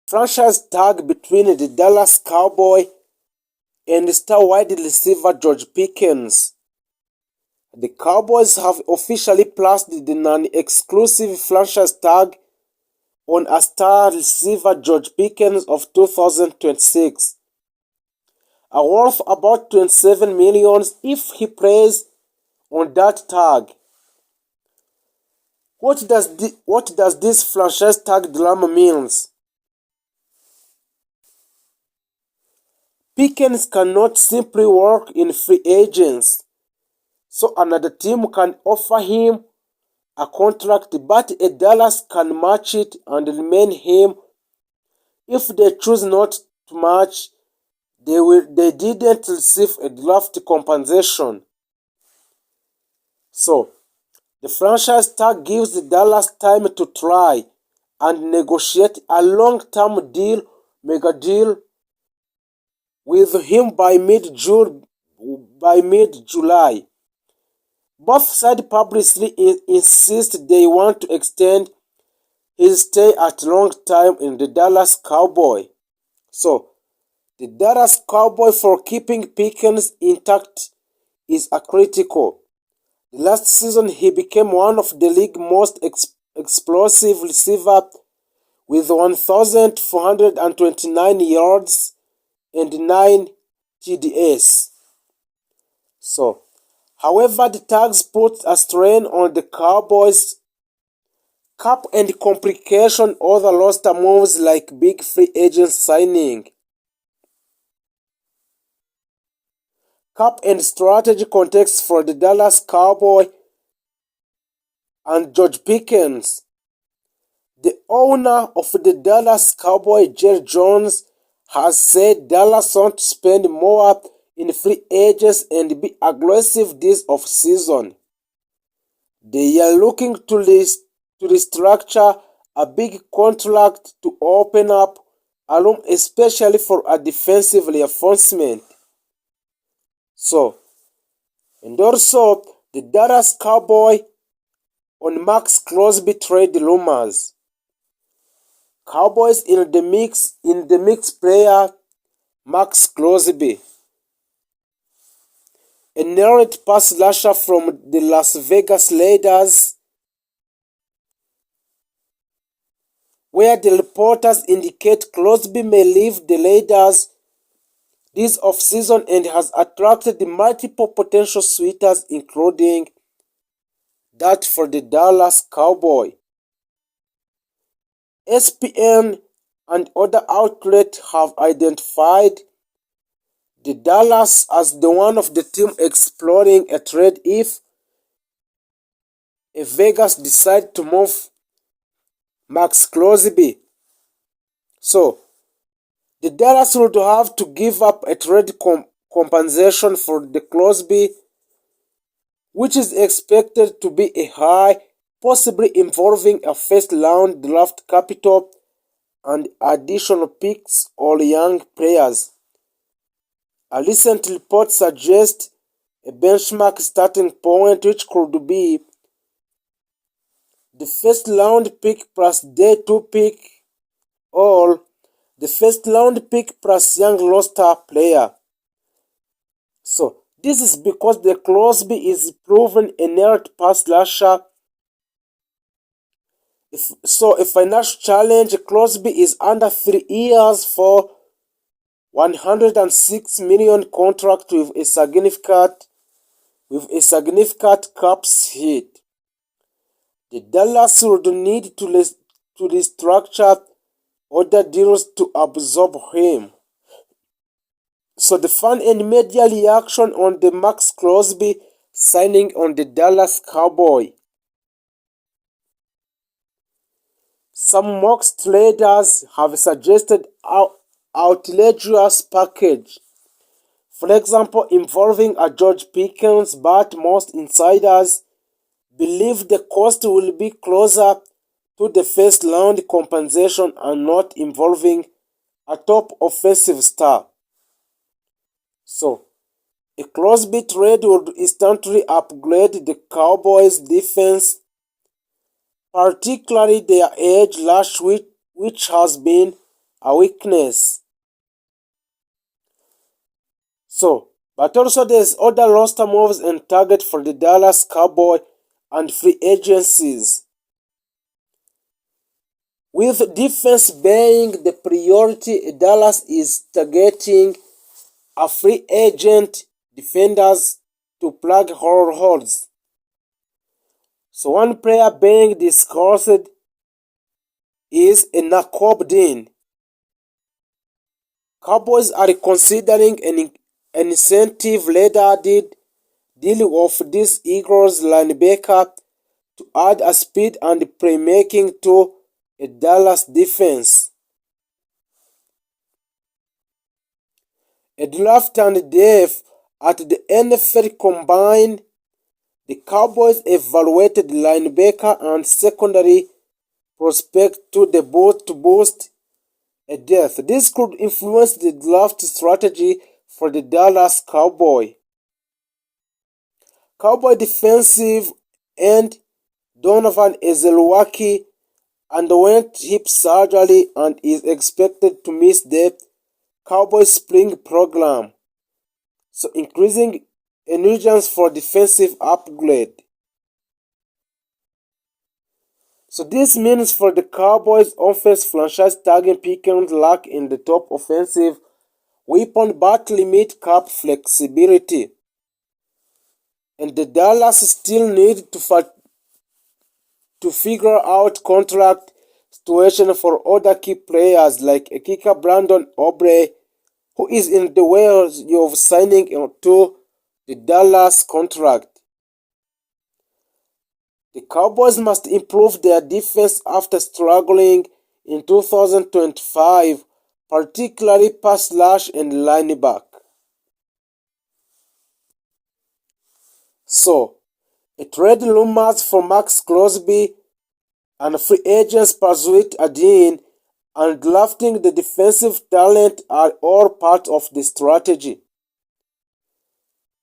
franchise tag between the Dallas Cowboys and star wide receiver George Pickens. The Cowboys have officially placed the non-exclusive franchise tag on a star receiver George Pickens of 2026, worth about $27 million if he plays on that tag. What does this franchise tag drama means? Pickens cannot simply work in free agents, so another team can offer him a contract, but a Dallas can match it and remain him. If they choose not to match, they didn't receive a draft compensation. So, the franchise tag gives the Dallas time to try and negotiate a long-term mega deal with him by mid-July. Both sides publicly insist they want to extend his stay at long time in the Dallas Cowboy. So, the Dallas Cowboy for keeping Pickens intact is a critical. Last season, he became one of the league's most explosive receivers with 1,429 yards and 9 TDs. So, however, the tags put a strain on the Cowboys' cap and complication other roster moves like big free agent signing. Cap and strategy context for the Dallas Cowboys and George Pickens. The owner of the Dallas Cowboys, Jaylon, has said Dallas wants to spend more in free agents and be aggressive this offseason. They are looking to restructure a big contract to open up a room especially for a defensive reinforcement. So, and also the Dallas Cowboys on Maxx Crosby trade rumors. Cowboys in the mix player Maxx Crosby, a narrowed pass rusher from the Las Vegas Raiders, where the reporters indicate Crosby may leave the Raiders this offseason and has attracted multiple potential suitors, including that for the Dallas Cowboys. ESPN and other outlets have identified the Dallas as the one of the team exploring a trade if Vegas decide to move Maxx Crosby. So, the Dallas would have to give up a trade compensation for the Crosby, which is expected to be a high, possibly involving a first-round draft capital and additional picks or young players. A recent report suggests a benchmark starting point which could be the first-round pick plus day 2 pick or the first-round pick plus young roster player. So, this is because the Crosby is proven inert pass rusher. A financial challenge, Crosby is under 3 years for $106 million contract with a significant cap hit. The Dallas would need to restructure other deals to absorb him. So the fan and media reaction on the Maxx Crosby signing on the Dallas Cowboys. Some mock traders have suggested outrageous package, for example involving a George Pickens, but most insiders believe the cost will be closer to the first round compensation and not involving a top offensive star. So, a Crosby trade would instantly upgrade the Cowboys' defense, particularly their edge rush, which has been a weakness. But also there's other roster moves and target for the Dallas Cowboys and free agencies. With defense being the priority, Dallas is targeting a free agent defenders to plug holes. So one player being discussed is Nakobe Dean. Cowboys are considering an incentive-laden deal of this Eagles linebacker to add a speed and playmaking to a Dallas defense. A draft and depth at the NFL Combine, the Cowboys evaluated linebacker and secondary prospect to boost a depth. This could influence the draft strategy for the Dallas Cowboys. Cowboy defensive end Donovan Ezelwaki underwent hip surgery and is expected to miss the Cowboys spring program, so increasing urgency for defensive upgrade. So this means for the Cowboys offense, franchise tagging Pickens lack in the top offensive weapon but limit cap flexibility. And the Dallas still need to figure out contract situation for other key players like a kicker Brandon Aubrey, who is in the way of signing to the Dallas contract. The Cowboys must improve their defense after struggling in 2025, particularly pass rush and linebacker. So, a trade rumors for Maxx Crosby and free agents pursuit Adin and drafting the defensive talent are all part of the strategy.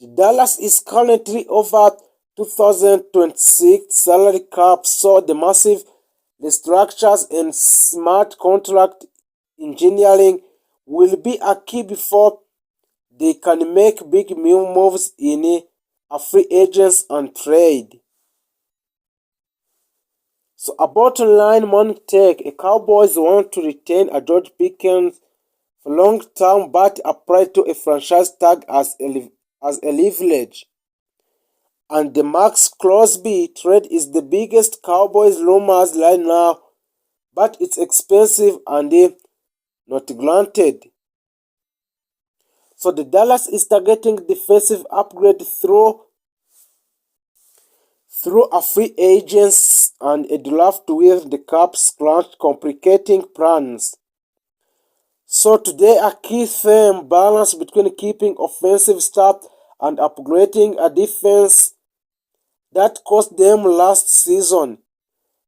The Dallas is currently over 2026 salary cap, so the massive restructures and smart contract engineering will be a key before they can make big moves in a free agents and trade. So a bottom line money take, a Cowboys want to retain a George Pickens for long term but apply to a franchise tag as a leverage. And the Maxx Crosby trade is the biggest Cowboys rumors right now, but it's expensive and not granted. So the Dallas is targeting defensive upgrade through a free agents and a draft with the Caps crunch complicating plans. So today a key theme balance between keeping offensive staff and upgrading a defense that cost them last season.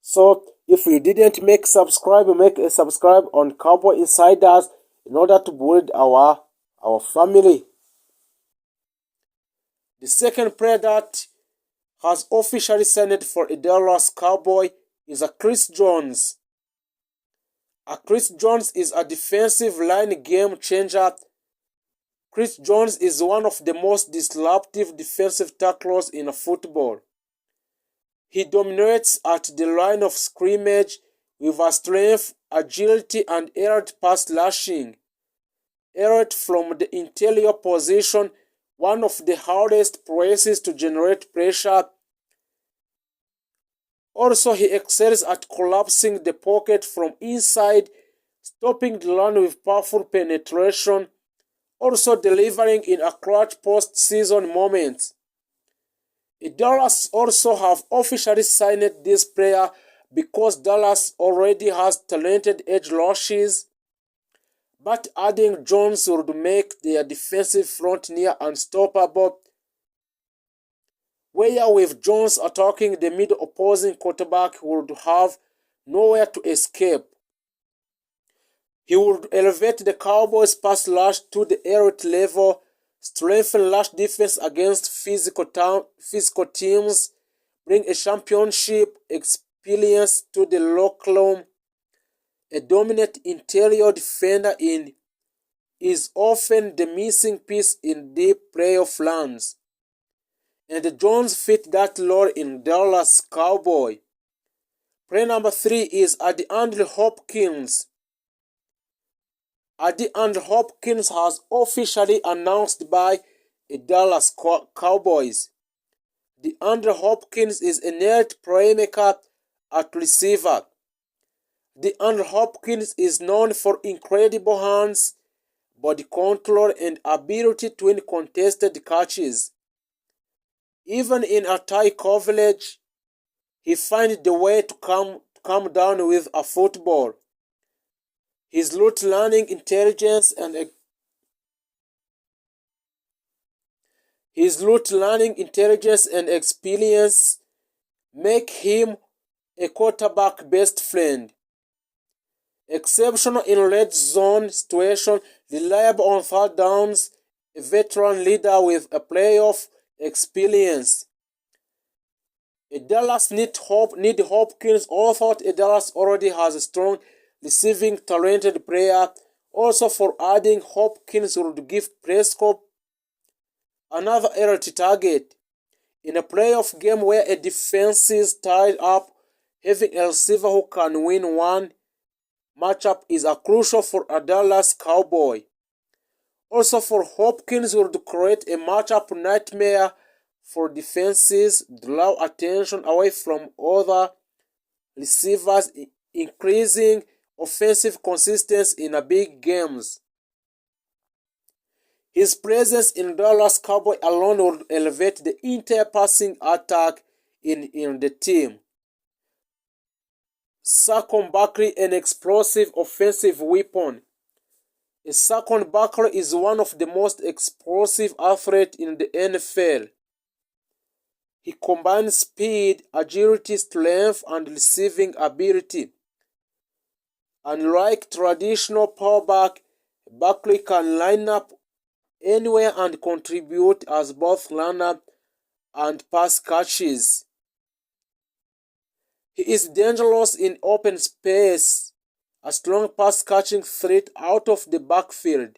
So if you didn't make a subscribe on Cowboy Insiders in order to build our family. The second player that has officially signed for a Dallas Cowboy is a Chris Jones. Chris Jones is a defensive line game changer. Chris Jones is one of the most disruptive defensive tacklers in football. He dominates at the line of scrimmage with a strength, agility, and elite pass rushing. Elite from the interior position, one of the hardest places to generate pressure. Also, he excels at collapsing the pocket from inside, stopping the run with powerful penetration, also delivering in a clutch post-season moments. Dallas also have officially signed this player because Dallas already has talented edge rushes, but adding Jones would make their defensive front near unstoppable, where with Jones attacking the mid opposing quarterback would have nowhere to escape. He would elevate the Cowboys pass rush to the elite level, strengthen rush defense against physical teams, bring a championship experience to the locker room, A dominant interior defender is often the missing piece in deep playoff runs, and Jones fit that role in Dallas Cowboy. Player number 3 is DeAndre Hopkins. DeAndre Hopkins has officially announced by the Dallas Cowboys. DeAndre Hopkins is a net playmaker at receiver. DeAndre Hopkins is known for incredible hands, body control, and ability to win contested catches. Even in a tight coverage, he finds the way to come down with a football. His route running intelligence and experience make him a quarterback best friend. Exceptional in red zone situation, reliable on third downs, a veteran leader with a playoff experience. Dallas need Hopkins, although Dallas already has a strong receiving talented player. Also, for adding Hopkins would give Prescott another elite target. In a playoff game where a defense is tied up, having a receiver who can win one matchup is crucial for a Dallas Cowboy. Also, for Hopkins would create a matchup nightmare for defenses, draw attention away from other receivers, increasing offensive consistency in big games. His presence in Dallas Cowboy alone would elevate the entire passing attack in the team. Saquon Barkley, an explosive offensive weapon. Saquon Barkley is one of the most explosive athletes in the NFL. He combines speed, agility, strength, and receiving ability. Unlike traditional powerback, Barkley can line up anywhere and contribute as both runner and pass catches. He is dangerous in open space, a strong pass-catching threat out of the backfield.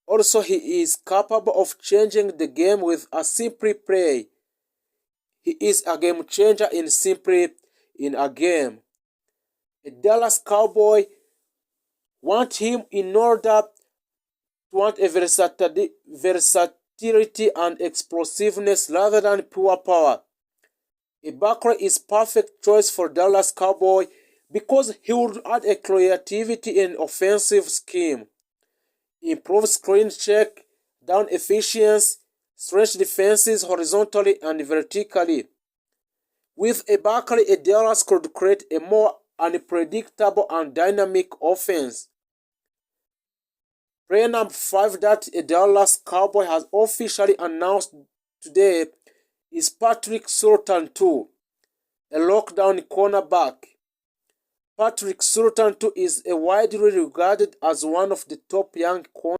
Also, he is capable of changing the game with a simple play. He is a game changer in a game. A Dallas Cowboy want him in order to want a versatility and explosiveness rather than pure power. Barkley is perfect choice for Dallas Cowboy because he would add a creativity in offensive scheme, improve screen check, down efficiency, stretch defenses horizontally and vertically. With Barkley, Dallas could create a more unpredictable and dynamic offense. Player number 5 that a Dallas Cowboy has officially announced today is Patrick Surtain II, a lockdown cornerback. Patrick Surtain II is widely regarded as one of the top young cornerbacks